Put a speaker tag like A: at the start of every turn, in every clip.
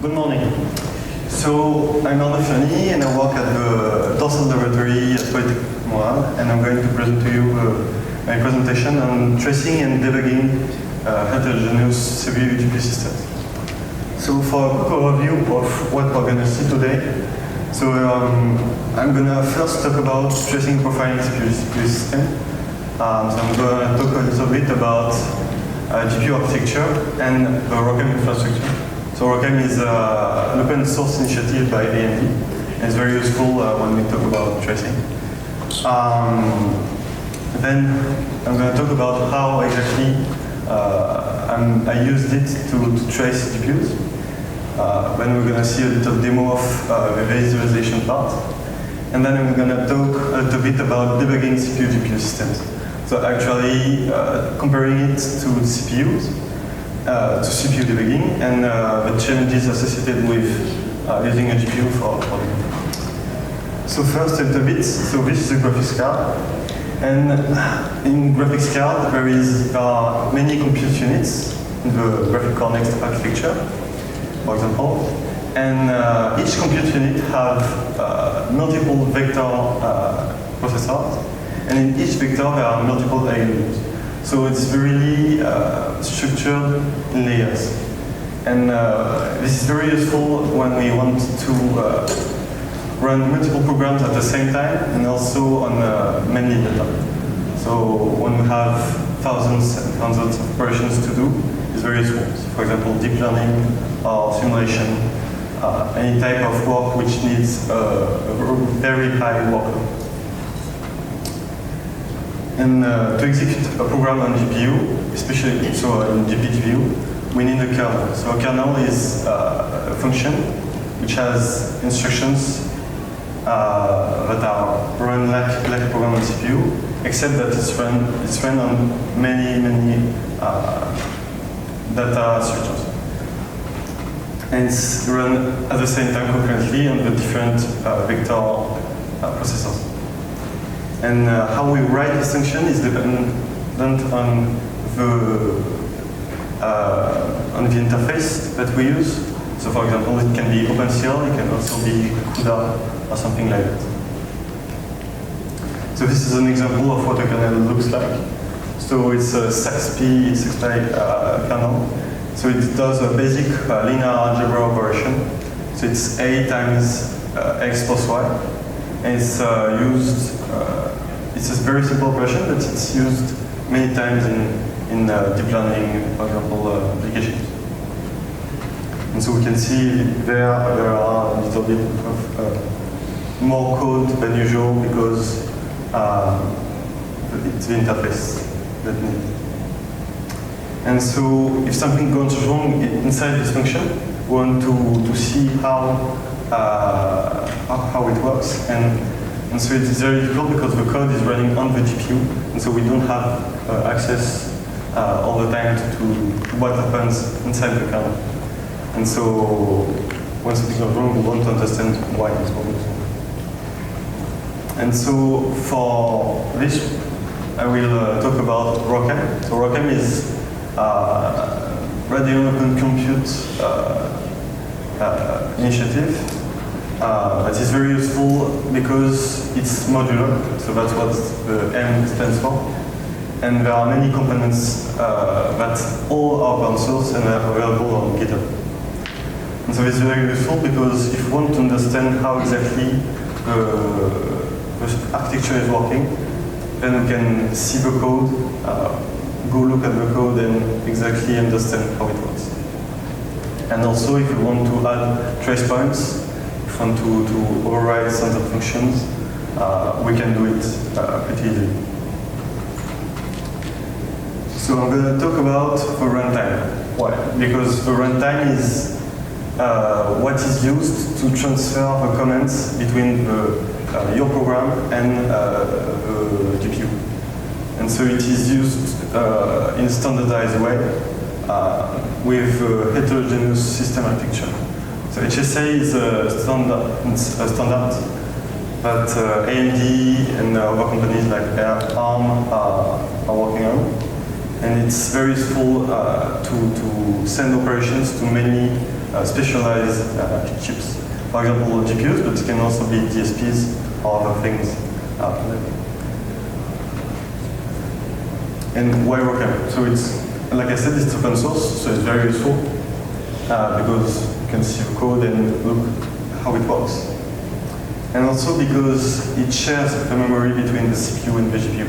A: Good morning. So I'm Arnaud Fiorini and I work at the dorsal laboratory at Polytechnique Montreal, and I'm going to present to you my presentation on tracing and debugging heterogeneous CPU GPU systems. So for a quick overview of what we're going to see today, so I'm going to first talk about tracing and profiling CPU system. So I'm going to talk a little bit about GPU architecture and the ROCm infrastructure. So ROCm is an open source initiative by AMD, and it's very useful when we talk about tracing. Then I'm going to talk about how exactly I used it to trace GPUs. Then we're going to see a little demo of the visualization part. And then I'm going to talk a little bit about debugging CPU GPU systems. So actually comparing it to CPUs, to CPU debugging, and the challenges associated with using a GPU for debugging. So first a little bit, so this is a graphics card. And in graphics card there are many compute units in the graphic core next architecture, for example. And each compute unit have multiple vector processors. And in each vector there are multiple ALUs. So it's really structured in layers. And this is very useful when we want to run multiple programs at the same time and also on many data. So when we have thousands and thousands of operations to do, it's very useful. So for example, deep learning or simulation, any type of work which needs a very high workload. And to execute a program on GPU, especially so in GPGPU, we need a kernel. So a kernel is a function which has instructions that are run like a program on CPU, except that it's run on many data structures. And it's run at the same time concurrently on the different vector processors. And how we write this function is dependent on the interface that we use. So for example, it can be OpenCL, it can also be CUDA or something like that. So this is an example of what a kernel looks like. So it's a 6P kernel. So it does a basic linear algebra operation. So it's A times X plus Y. And it's used, it's a very simple operation, but it's used many times in deep learning, for example, applications. And so we can see there are a little bit of more code than usual because it's the interface that needs. And so if something goes wrong inside this function, we want to see how it works. And so it's very difficult because the code is running on the GPU, and so we don't have access all the time to what happens inside the kernel. And so when something goes wrong, we want to understand why it's wrong. And so for this, I will talk about ROCm. So ROCm is Radio Open Compute initiative. That is very useful because it's modular, so that's what the M stands for. And there are many components that all are open source and are available on GitHub. And so it's very useful because if you want to understand how exactly the architecture is working, then we can see the code, go look at the code and exactly understand how it works. And also if you want to add trace points, want to override some of the functions, we can do it pretty easily. So I'm going to talk about the runtime. Why? Because the runtime is what is used to transfer the commands between your program and the GPU. And so it is used in a standardized way with heterogeneous system architecture. So HSA is a standard that AMD and other companies like ARM are working on. And it's very useful to send operations to many specialized chips. For example, GPUs, but it can also be DSPs or other things. And why Rockam? So it's, like I said, it's open source, so it's very useful because you can see the code and look how it works. And also because it shares the memory between the CPU and the GPU.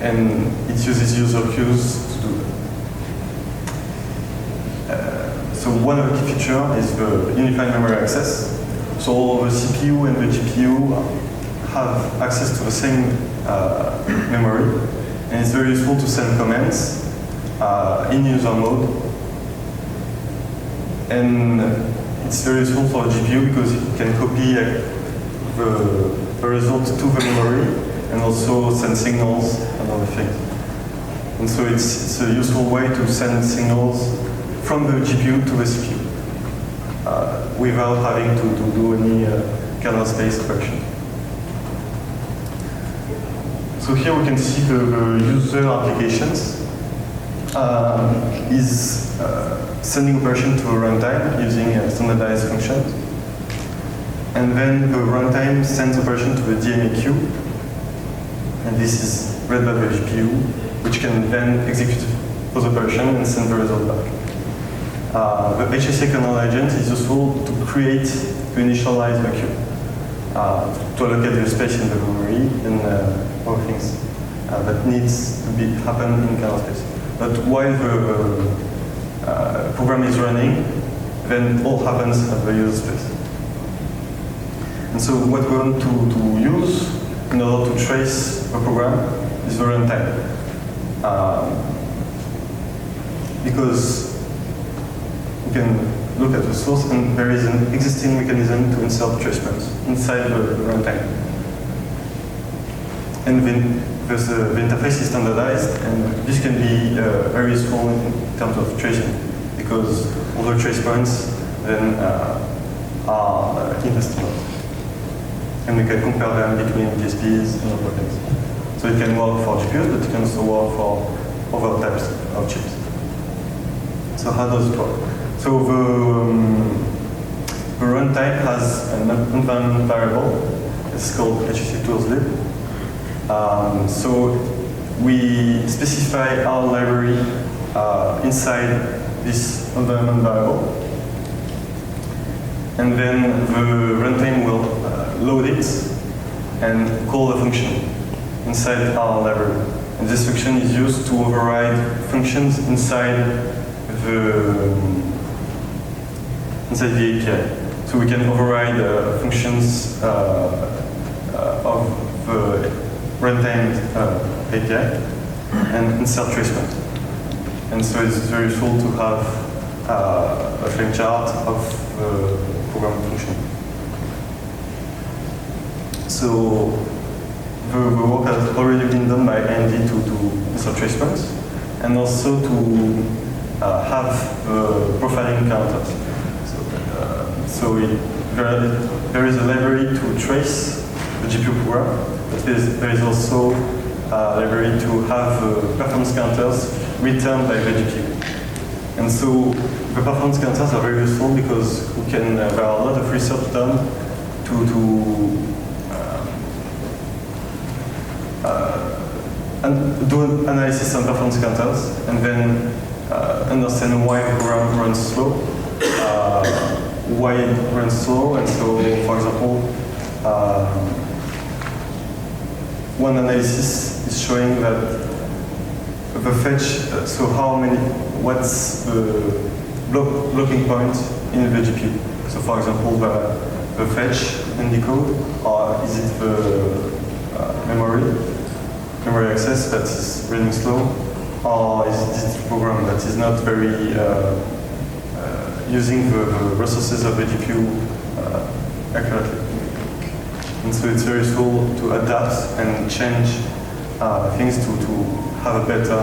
A: And it uses user queues to do that. So one of the key features is the unified memory access. So the CPU and the GPU have access to the same memory, and it's very useful to send commands in user mode. And it's very useful for a GPU because it can copy the result to the memory and also send signals and other things. And so it's a useful way to send signals from the GPU to the CPU without having to do any kernel space operation. So here we can see the user applications is sending operation to a runtime using standardized functions. And then the runtime sends operation to the DMA queue. And this is read by the GPU, which can then execute those operations and send the result back. The HSA kernel agent is useful to create, to initialize the queue, to allocate the space in the memory and other things that needs to happen in kernel space. But while the program is running, then all happens at the user space. And so what we want to use in order to trace the program is the runtime. Because you can look at the source and there is an existing mechanism to insert trace points inside the runtime. And then the interface is standardized, and this can be very useful in terms of tracing, because all the trace points then are investable. And we can compare them between DSPs and other things. So it can work for GPUs, but it can also work for other types of chips. So how does it work? So the runtime has an environment variable. It's called HSC tools lib. So we specify our library inside this environment variable. And then the runtime will load it and call a function inside our library. And this function is used to override functions inside the API. So we can override functions of the runtime API and insert trace point. And so it's very useful to have a flame chart of the program function. So the work has already been done by AMD to insert trace points, and also to have profiling counters. So there is a library to trace the GPU program, but there is also a library to have performance counters returned by the GPU. And so the performance counters are very useful because we can, there are a lot of research done to do an analysis on performance counters and then understand why the program runs slow, why it runs slow. And so, for example, one analysis is showing that the fetch, so what's the blocking point in the GPU. So for example, the fetch and decode, or is it the memory access that is running slow, or is it this program that is not very using the resources of the GPU accurately. And so it's very useful to adapt and change things to have a better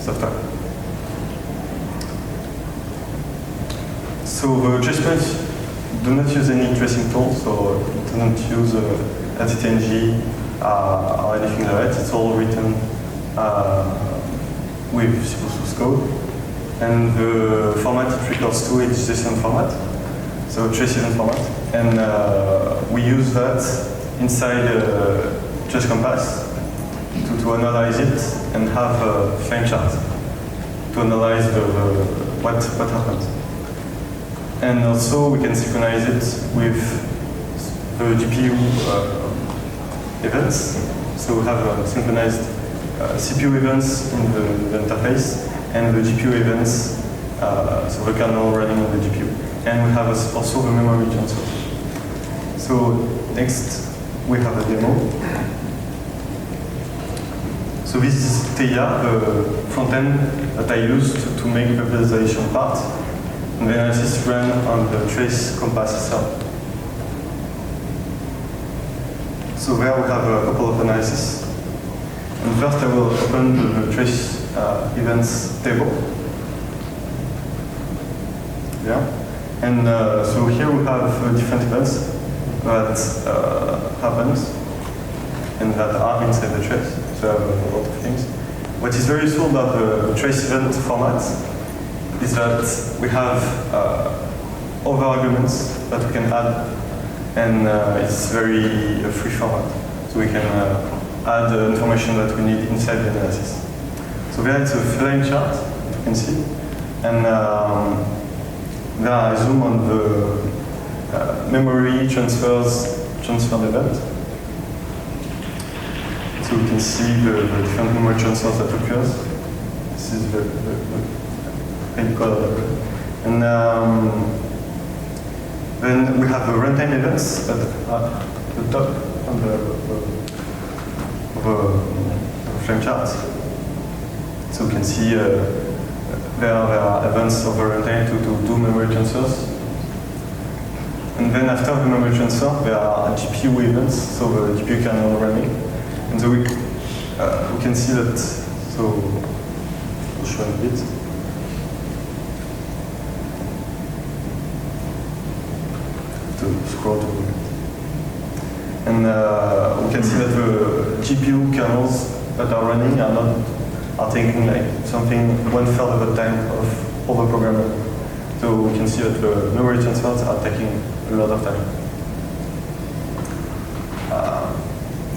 A: software. So the trace points do not use any tracing tools, so it doesn't use LTTNG or anything like that. It's all written with C++ code. and the format it records to is JSON format, so Tracy event format, and we use that inside Trace Compass to analyze it and have a flame chart to analyze what happens. And also we can synchronize it with the GPU events. So we have synchronized CPU events in the interface and the GPU events, so the kernel running on the GPU. And we have also the memory transfer. So next we have a demo. So this is Teia, the front end that I used to make the visualization part. And the analysis ran on the Trace Compass itself. So there we have a couple of analyses. And first I will open the Trace events table. Yeah. And so here we have different events that happens and that are inside the trace. So I have a lot of things. What is very useful about the trace event format is that we have other arguments that we can add, and it's very free format. So we can add the information that we need inside the analysis. So there it's a flame chart, as you can see. And there I zoom on the memory transfer event. So we can see the different memory transfers that occurs. This is the page code. And then we have the runtime events at the top of the flame chart. So we can see there are events of the runtime to do memory transfers. And then after the memory transfer, there are GPU events, so the GPU kernel running. And so we can see that, so I'll show a bit. To scroll to it. And we can see that the GPU kernels that are running are taking like something 1/3 of the time of all the programming. So we can see that the memory transfers are taking a lot of time.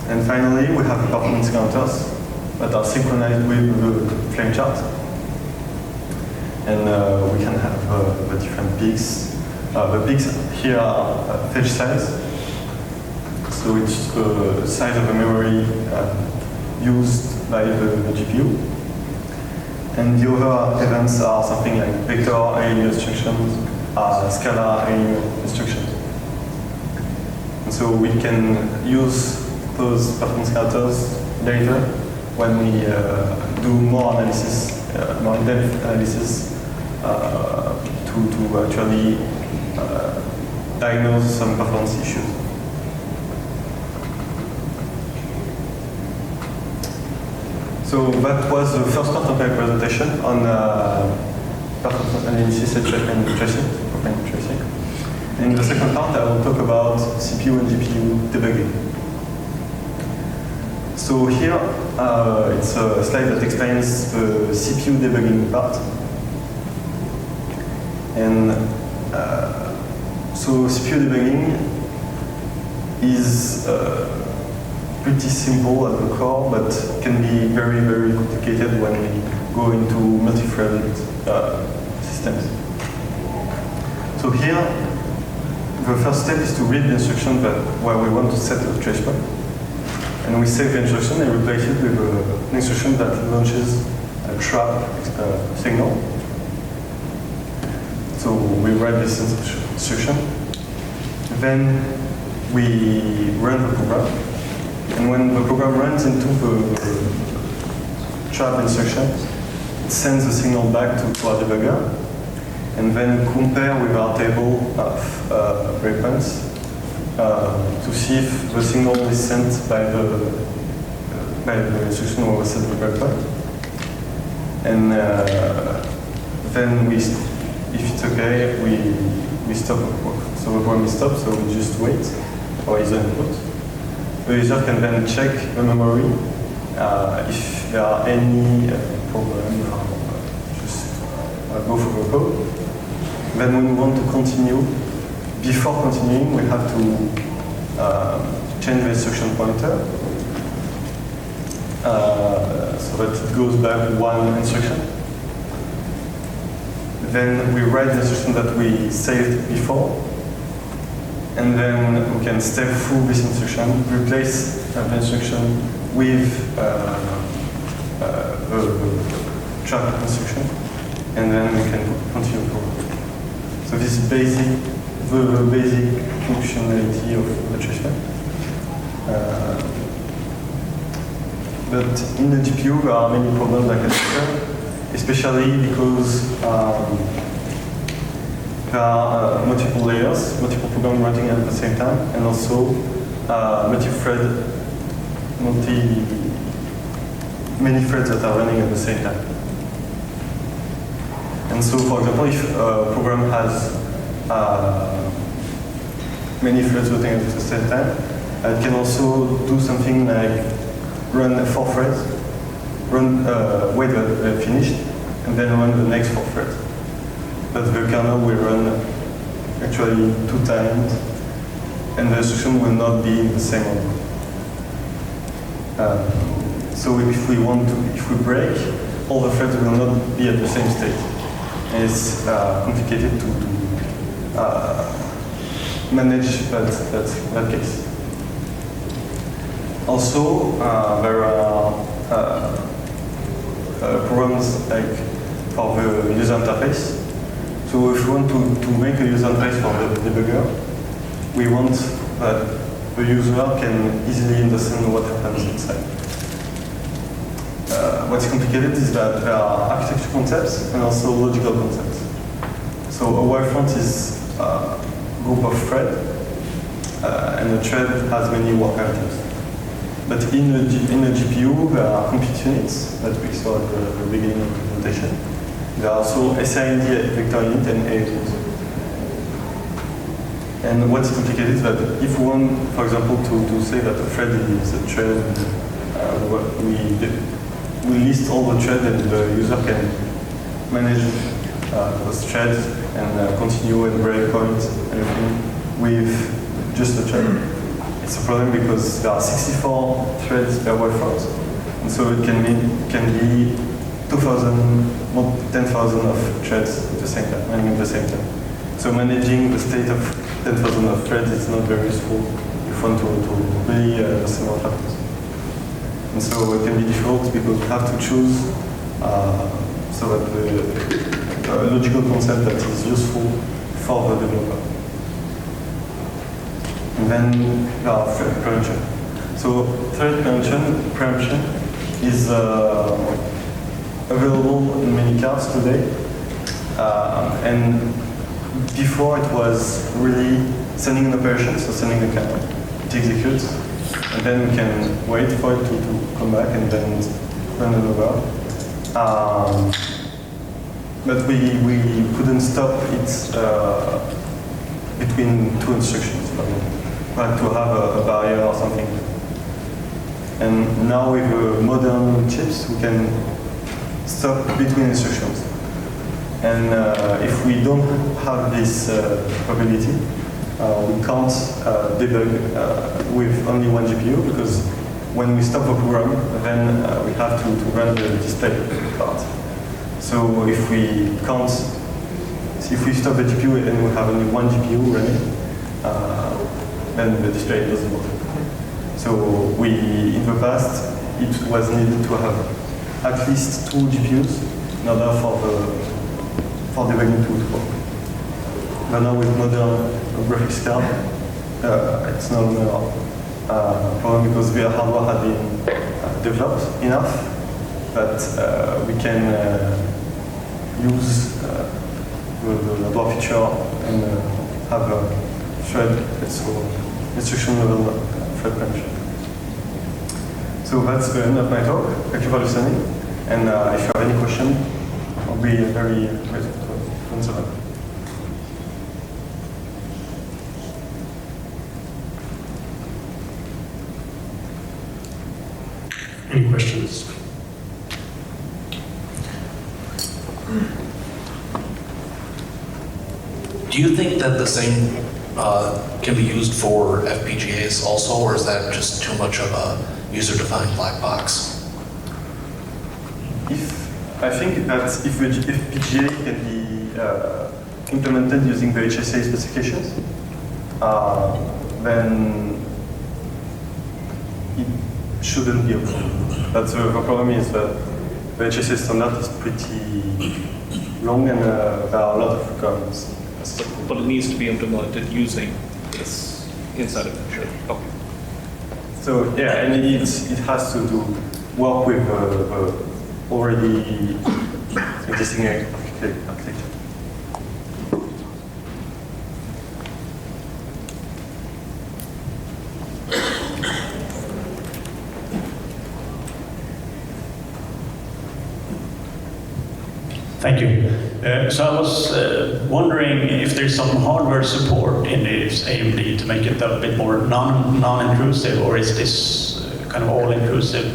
A: And finally, we have performance counters that are synchronized with the flame chart. And we can have the different peaks. The peaks here are fetch size. So it's the size of the memory used by the GPU. And the other events are something like vector ALU instructions, scalar ALU instructions. And so we can use those performance counters later when we do more analysis, more in-depth analysis to actually diagnose some performance issues. So that was the first part of my presentation on performance analysis and tracing. In the second part, I will talk about CPU and GPU debugging. So here, it's a slide that explains the CPU debugging part. And so CPU debugging is pretty simple at the core, but can be very, very complicated when we go into multi-threaded systems. So here, the first step is to read the instruction where we want to set a trace point. And we save the instruction and replace it with an instruction that launches a trap signal. So we write this instruction. Then we run the program. And when the program runs into the trap instruction, it sends the signal back to our debugger, and then compare with our table of breakpoints to see if the signal is sent by the instruction where we set the breakpoint. And then if it's okay, we stop. So the program is stopped, so we just wait for his input. The user can then check the memory if there are any problem or just go through the code. Then when we want to continue, before continuing, we have to change the instruction pointer so that it goes back one instruction. Then we write the instruction that we saved before, and then we can step through this instruction, replace the instruction with the track instruction, and then we can continue forward. So this is the basic functionality of the trace. But in the GPU, there are many problems like I said, especially because there are multiple layers, multiple programs running at the same time, and also multi-thread, many threads that are running at the same time. And so, for example, if a program has many threads running at the same time, it can also do something like run 4 threads, wait till they're finished, and then run the next 4 threads. But the kernel will run actually 2 times, and the instruction will not be in the same order. So if we break, all the threads will not be at the same state. And it's complicated to manage that case. Also, there are programs like for the user interface. So if we want to make a user interface for the debugger, we want that the user can easily understand what happens inside. What's complicated is that there are architecture concepts and also logical concepts. So a wavefront is a group of threads, and a thread has many work items. But in a GPU, there are compute units that we saw at the beginning of the presentation. There are also SID vector unit and AUTs. And what's complicated is that if we want, for example, to say that a thread is a thread, we list all the threads and the user can manage those threads and continue and break points and everything with just the thread. It's a problem because there are 64 threads per wavefront, and so it can be 2,000, 10,000 of threads at the same time, running at the same time. So managing the state of 10,000 of threads is not very useful if you want to really understand what happens. And so it can be difficult because you have to choose so that the logical concept that is useful for the developer. And then there are thread preemption. So thread preemption is available in many cards today. And before it was really sending an operation, so sending a kernel. It executes, and then we can wait for it to come back and then run it over. But we couldn't stop it between 2 instructions, for example. We had to have a barrier or something. And now with modern chips, we can stop between instructions. And if we don't have this capability, we can't debug with only one GPU, because when we stop a program, then we have to run the display part. So if we stop the GPU and we have only one GPU running, then the display doesn't work. So in the past, it was needed to have at least 2 GPUs in order for debugging to work. But now with modern graphics card, it's no longer a problem because the hardware has been developed enough that we can use the hardware feature and have a thread, so instruction level thread preemption. So that's the end of my talk. Thank you for listening. And if you have any question, I'll be very ready to answer them.
B: Any questions? Do you think that the same can be used for FPGAs also, or is that just too much of a user-defined black box?
A: I think that if FPGA can be implemented using the HSA specifications, then it shouldn't be a problem. But the problem is that the HSA standard is pretty long and there are a lot of requirements.
C: But it needs to be implemented using this inside of it. Okay.
A: So yeah, and it has to work with already existing architecture.
D: Thank you. So I was wondering if there's some hardware support in this AMD to make it a bit more non-intrusive, or is this kind of all-inclusive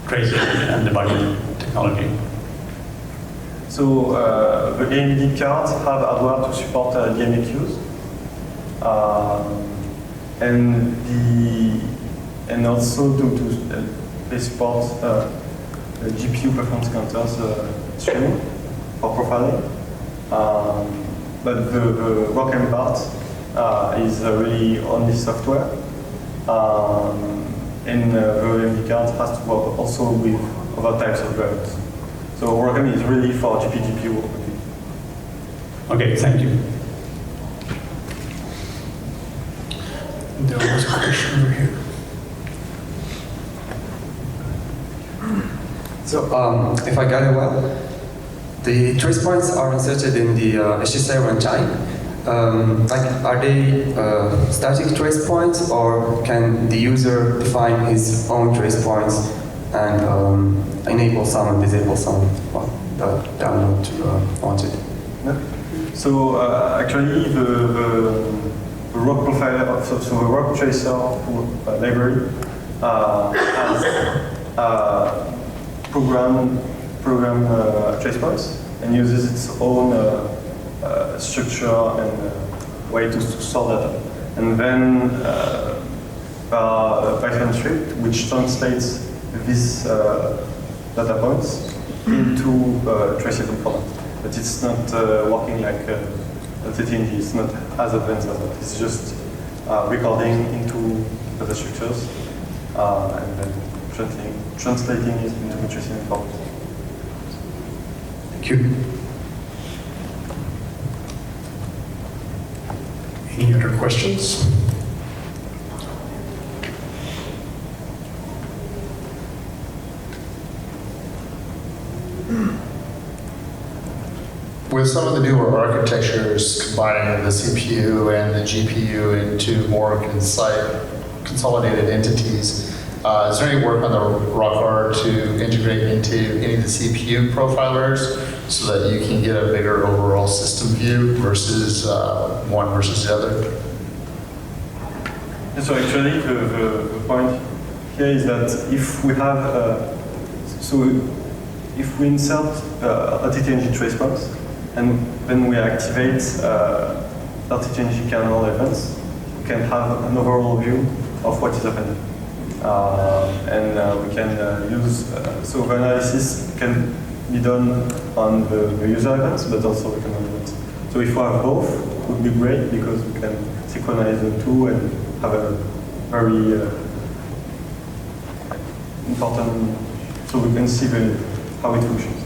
D: Tracy and debugging technology?
A: So the AMD cards have hardware to support DMAQs, and also they support GPU performance counters streaming or profiling. But the working part is really only software. And the AMD card has to work also with other types of drivers. So Workham is really for GPU.
D: Okay, thank you. There was a question over here.
E: So, if I got it well, the trace points are inserted in the HSA runtime. Are they static trace points, or can the user define his own trace points and enable some and disable some the download to wanted?
A: Yeah. So actually, the rock profile, so the rock tracer library has program trace points and uses its own structure and way to store data. And then Python script which translates these data points into traceable format. But it's not working like TTNG. It's not as advanced as that. It's just recording into data structures and then translating it into traceable format.
D: Thank you. Any other questions?
F: With some of the newer architectures combining the CPU and the GPU into more consolidated entities, is there any work on the ROCR to integrate into any of the CPU profilers so that you can get a bigger overall system view versus one versus the other?
A: So actually, the point here is that if we have, if we insert a TTNG trace points, and then we activate TTNG kernel events, we can have an overall view of what is happening. And we can use, so the analysis can be done on the user events, but also the kernel events. So if we have both, it would be great because we can synchronize the two and have a very important, so we can see how it functions.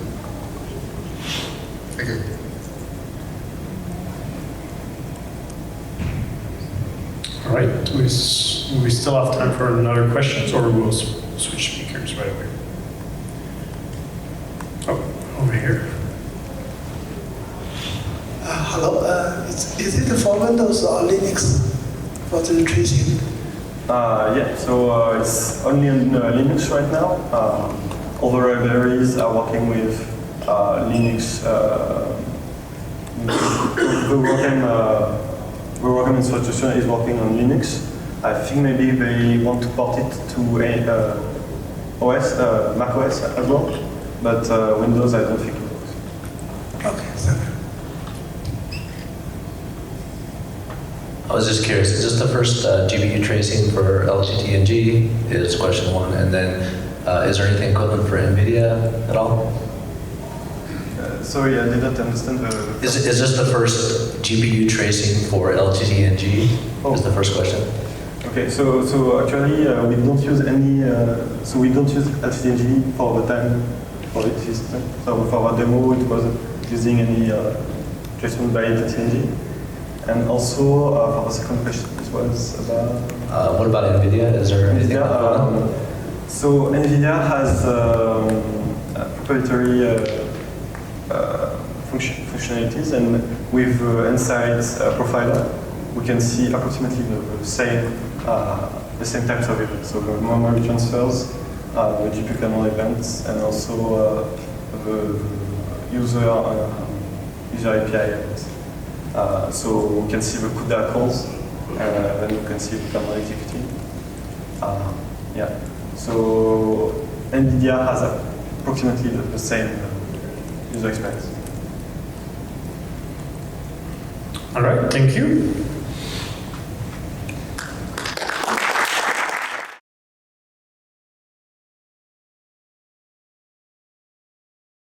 F: Thank you.
D: All right, we still have time for another questions, or we'll switch speakers right away. Oh, over here.
G: Hello, is it for Windows or Linux for the tracing?
A: Yeah, so it's only on Linux right now. Other libraries are working with Linux. The Workham infrastructure is working on Linux. I think maybe they want to port it to Mac OS as well, but Windows I don't think it works.
G: Okay, thank you.
B: was just curious, is this the first GPU tracing for LTT and G? Is question one. And then is there anything equivalent for NVIDIA at all?
A: Sorry, I didn't understand the...
B: Is this the first GPU tracing for LTT and G? Is the first question.
A: Okay, so actually we don't use any, so we don't use LTTG for the time for it system. So for our demo, it wasn't using any tracement by LTTG. And also for the second question, it was about...
B: What about NVIDIA? Is there anything equivalent?
A: So NVIDIA has proprietary functionalities, and with Insight Profiler, we can see approximately the same types of events. So the memory transfers, the GPU kernel events, and also the user API events. So we can see the CUDA calls, then we can see the kernel executing. Yeah. So NVIDIA has approximately the same user experience.
D: All right, thank you.